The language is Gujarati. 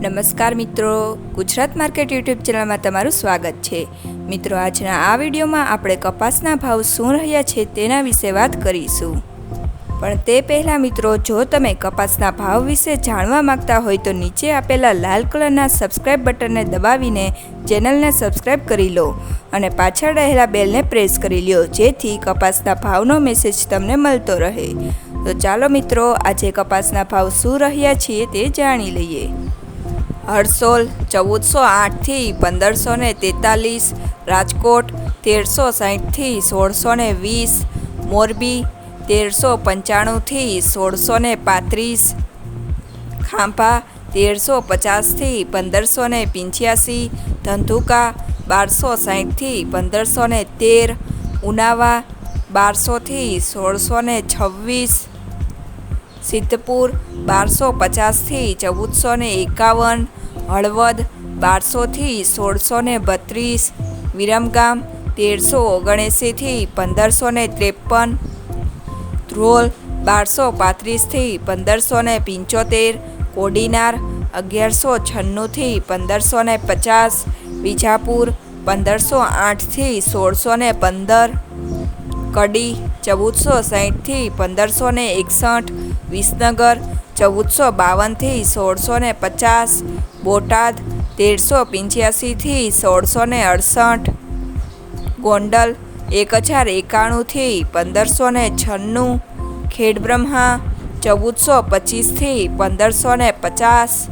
નમસ્કાર મિત્રો, ગુજરાત માર્કેટ યુટ્યુબ ચેનલમાં તમારું સ્વાગત છે। મિત્રો, આજના આ વિડીયોમાં આપણે કપાસના ભાવ શું રહ્યા છે તેના વિશે વાત કરીશું। પણ તે પહેલાં મિત્રો, જો તમે કપાસના ભાવ વિશે જાણવા માંગતા હોય તો નીચે આપેલા લાલ કલરના સબસ્ક્રાઇબ બટનને દબાવીને ચેનલને સબસ્ક્રાઇબ કરી લો અને પાછળ રહેલા બેલને પ્રેસ કરી લો, જેથી કપાસના ભાવનો મેસેજ તમને મળતો રહે। તો ચાલો મિત્રો, આજે કપાસના ભાવ શું રહ્યા છે તે જાણી લઈએ। હરસોલ 1408 થી 1543, રાજકોટ 1360 થી 1620, મોરબી 1395 થી 1635, ખાંભા 1350 થી 1585, ધંધુકા 1260 થી 1513, ઉનાવા 1200 થી 1626, સિદ્ધપુર 1250 થી 1451, હળવદ 1200 થી 1632, વિરમગામ 1379 થી 1553, ધ્રોલ 1235 થી 1575, કોડીનાર 1196 થી 1550, વિજાપુર 1508 થી 1615, કડી 1460 થી 1561, વિસનગર 1452 થી 1650, બોટાદ 1385 થી 1668, ગોંડલ 1091 થી 1596, ખેડબ્રહ્મા 1425 થી 1550,